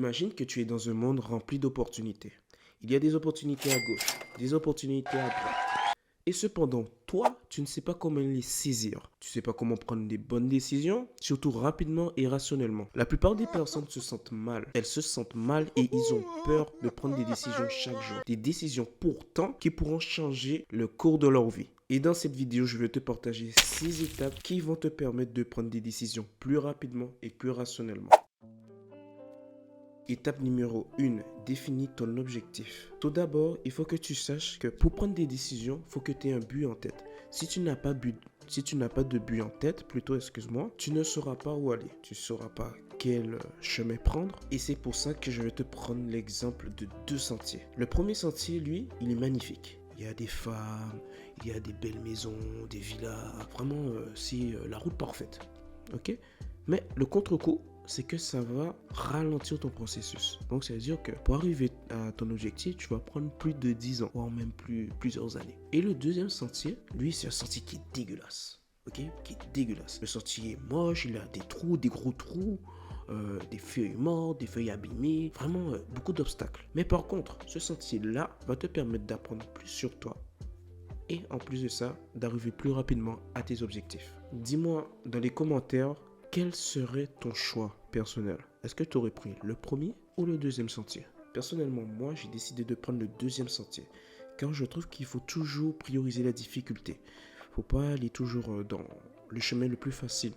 Imagine que tu es dans un monde rempli d'opportunités. Il y a des opportunités à gauche, des opportunités à droite. Et cependant, toi, tu ne sais pas comment les saisir. Tu ne sais pas comment prendre des bonnes décisions, surtout rapidement et rationnellement. La plupart des personnes se sentent mal. Elles se sentent mal et ils ont peur de prendre des décisions chaque jour. Des décisions pourtant qui pourront changer le cours de leur vie. Et dans cette vidéo, je vais te partager 6 étapes qui vont te permettre de prendre des décisions plus rapidement et plus rationnellement. Étape numéro 1, définis ton objectif. Tout d'abord, il faut que tu saches que pour prendre des décisions, il faut que tu aies un but en tête. Si tu n'as pas de but en tête, tu ne sauras pas où aller. Tu ne sauras pas quel chemin prendre. Et c'est pour ça que je vais te prendre l'exemple de 2 sentiers. Le premier sentier, lui, il est magnifique. Il y a des femmes, il y a des belles maisons, des villas. Vraiment, c'est la route parfaite. Ok? Mais le contre-coup, c'est que ça va ralentir ton processus. Donc, ça veut dire que pour arriver à ton objectif, tu vas prendre plus de 10 ans, voire même plusieurs années. Et le deuxième sentier, lui, c'est un sentier qui est dégueulasse. Ok? Qui est dégueulasse. Le sentier est moche, il a des trous, des gros trous, des feuilles mortes, des feuilles abîmées, vraiment beaucoup d'obstacles. Mais par contre, ce sentier-là va te permettre d'apprendre plus sur toi. Et en plus de ça, d'arriver plus rapidement à tes objectifs. Dis-moi dans les commentaires, quel serait ton choix personnel? Est-ce que tu aurais pris le premier ou le deuxième sentier? Personnellement, moi, j'ai décidé de prendre le deuxième sentier. Car je trouve qu'il faut toujours prioriser la difficulté. Il ne faut pas aller toujours dans le chemin le plus facile.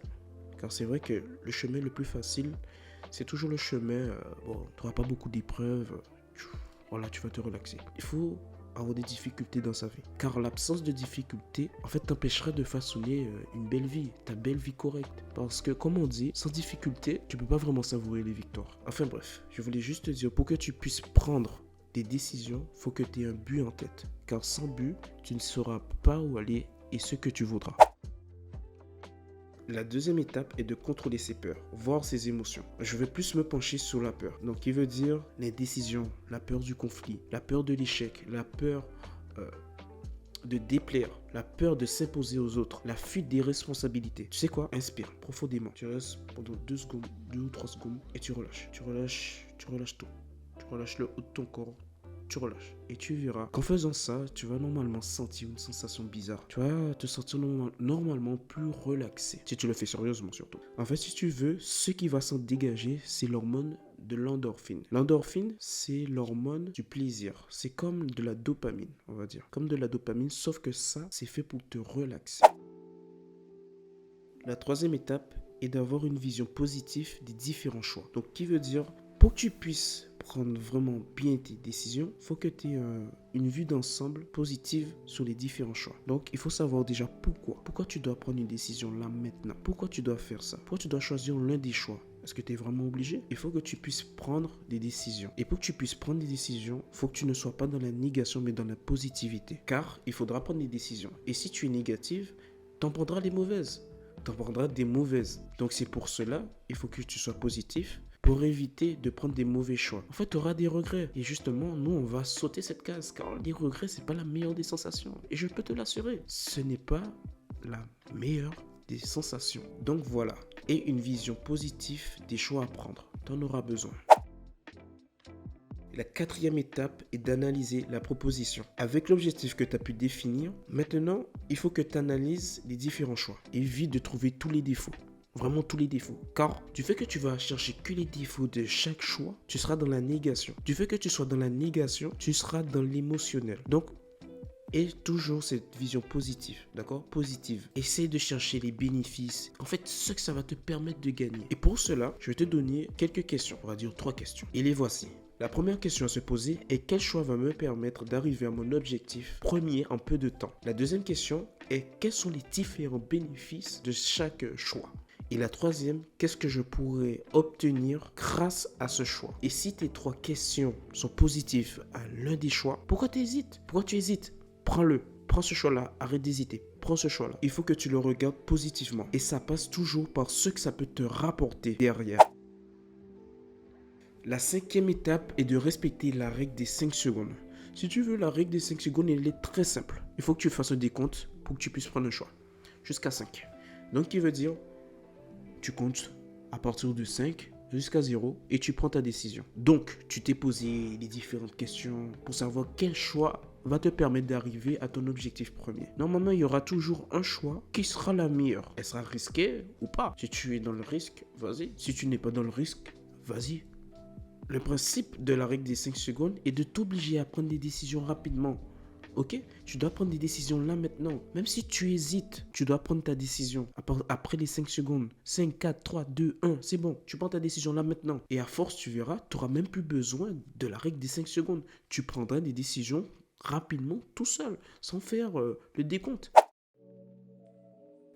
Car c'est vrai que le chemin le plus facile, c'est toujours le chemin, tu n'auras pas beaucoup d'épreuves. Voilà, tu vas te relaxer. Il faut avoir des difficultés dans sa vie. Car l'absence de difficultés, en fait, t'empêchera de façonner une belle vie, ta belle vie correcte. Parce que, comme on dit, sans difficulté, tu peux pas vraiment savourer les victoires. Enfin bref, je voulais juste te dire, pour que tu puisses prendre des décisions, faut que tu aies un but en tête. Car sans but, tu ne sauras pas où aller et ce que tu voudras. La deuxième étape est de contrôler ses peurs, voir ses émotions. Je vais plus me pencher sur la peur. Donc, qui veut dire les décisions, la peur du conflit, la peur de l'échec, la peur de déplaire, la peur de s'imposer aux autres, la fuite des responsabilités. Tu sais quoi? Inspire profondément. Tu restes pendant 2 secondes, 2 ou 3 secondes et tu relâches. Tu relâches tout. Tu relâches le haut de ton corps. Tu relâches et tu verras qu'en faisant ça, tu vas normalement sentir une sensation bizarre. Tu vas te sentir normalement plus relaxé. Si tu le fais sérieusement surtout. En fait, si tu veux, ce qui va s'en dégager, c'est l'hormone de l'endorphine. L'endorphine, c'est l'hormone du plaisir. C'est comme de la dopamine, on va dire. Comme de la dopamine, sauf que ça, c'est fait pour te relaxer. La troisième étape est d'avoir une vision positive des différents choix. Donc, qui veut dire, pour que tu puisses prendre vraiment bien tes décisions, il faut que tu aies une vue d'ensemble positive sur les différents choix. Donc, il faut savoir déjà pourquoi. Pourquoi tu dois prendre une décision là maintenant? Pourquoi tu dois faire ça? Pourquoi tu dois choisir l'un des choix? Est-ce que tu es vraiment obligé? Il faut que tu puisses prendre des décisions. Et pour que tu puisses prendre des décisions, il faut que tu ne sois pas dans la négation, mais dans la positivité. Car il faudra prendre des décisions. Et si tu es négative, tu en prendras des mauvaises. Tu en prendras des mauvaises. Donc, c'est pour cela, il faut que tu sois positif, pour éviter de prendre des mauvais choix. En fait, tu auras des regrets. Et justement, nous, on va sauter cette case. Car les regrets, c'est pas la meilleure des sensations. Et je peux te l'assurer, ce n'est pas la meilleure des sensations. Donc voilà. Et une vision positive des choix à prendre. Tu en auras besoin. La quatrième étape est d'analyser la proposition. Avec l'objectif que tu as pu définir, maintenant, il faut que tu analyses les différents choix. Évite de trouver tous les défauts. Vraiment tous les défauts. Car du fait que tu vas chercher que les défauts de chaque choix, tu seras dans la négation. Du fait que tu sois dans la négation, tu seras dans l'émotionnel. Donc, et toujours cette vision positive, d'accord? Positive. Essaye de chercher les bénéfices. En fait, ce que ça va te permettre de gagner. Et pour cela, je vais te donner quelques questions. On va dire 3 questions. Et les voici. La première question à se poser est quel choix va me permettre d'arriver à mon objectif premier en peu de temps? La deuxième question est quels sont les différents bénéfices de chaque choix? Et la troisième, qu'est-ce que je pourrais obtenir grâce à ce choix? Et si tes 3 questions sont positives à l'un des choix, pourquoi tu hésites? Pourquoi tu hésites? Prends-le. Prends ce choix-là. Arrête d'hésiter. Prends ce choix-là. Il faut que tu le regardes positivement. Et ça passe toujours par ce que ça peut te rapporter derrière. La 5e étape est de respecter la règle des 5 secondes. Si tu veux, la règle des 5 secondes, elle est très simple. Il faut que tu fasses un décompte pour que tu puisses prendre un choix. Jusqu'à 5. Donc, qui veut dire, tu comptes à partir de 5 jusqu'à zéro et tu prends ta décision. Donc, tu t'es posé les différentes questions pour savoir quel choix va te permettre d'arriver à ton objectif premier. Normalement, il y aura toujours un choix qui sera la meilleure. Elle sera risquée ou pas. Si tu es dans le risque, vas-y. Si tu n'es pas dans le risque, vas-y. Le principe de la règle des 5 secondes est de t'obliger à prendre des décisions rapidement. Ok? Tu dois prendre des décisions là maintenant. Même si tu hésites, tu dois prendre ta décision après les 5 secondes. 5, 4, 3, 2, 1, c'est bon. Tu prends ta décision là maintenant. Et à force, tu verras, tu n'auras même plus besoin de la règle des 5 secondes. Tu prendras des décisions rapidement tout seul, sans faire le décompte.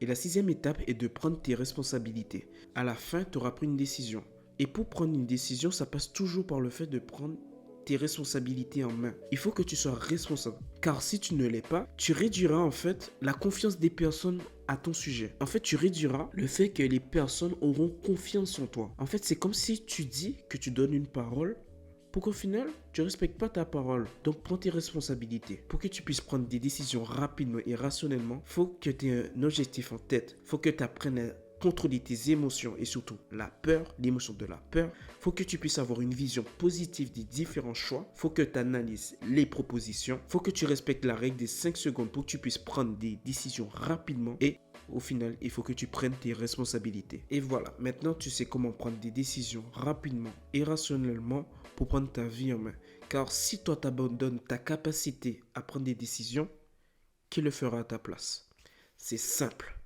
Et la 6e étape est de prendre tes responsabilités. À la fin, tu auras pris une décision. Et pour prendre une décision, ça passe toujours par le fait de prendre tes responsabilités en main. Il faut que tu sois responsable. Car si tu ne l'es pas, tu réduiras en fait la confiance des personnes à ton sujet. En fait, tu réduiras le fait que les personnes auront confiance en toi. En fait, c'est comme si tu dis que tu donnes une parole pour qu'au final, tu ne respectes pas ta parole. Donc, prends tes responsabilités. Pour que tu puisses prendre des décisions rapidement et rationnellement, il faut que tu aies un objectif en tête. Il faut que tu apprennes à contrôler tes émotions et surtout la peur, l'émotion de la peur. Il faut que tu puisses avoir une vision positive des différents choix. Il faut que tu analyses les propositions. Il faut que tu respectes la règle des 5 secondes pour que tu puisses prendre des décisions rapidement. Et au final, il faut que tu prennes tes responsabilités. Et voilà, maintenant tu sais comment prendre des décisions rapidement et rationnellement pour prendre ta vie en main. Car si toi t'abandonnes ta capacité à prendre des décisions, qui le fera à ta place? C'est simple.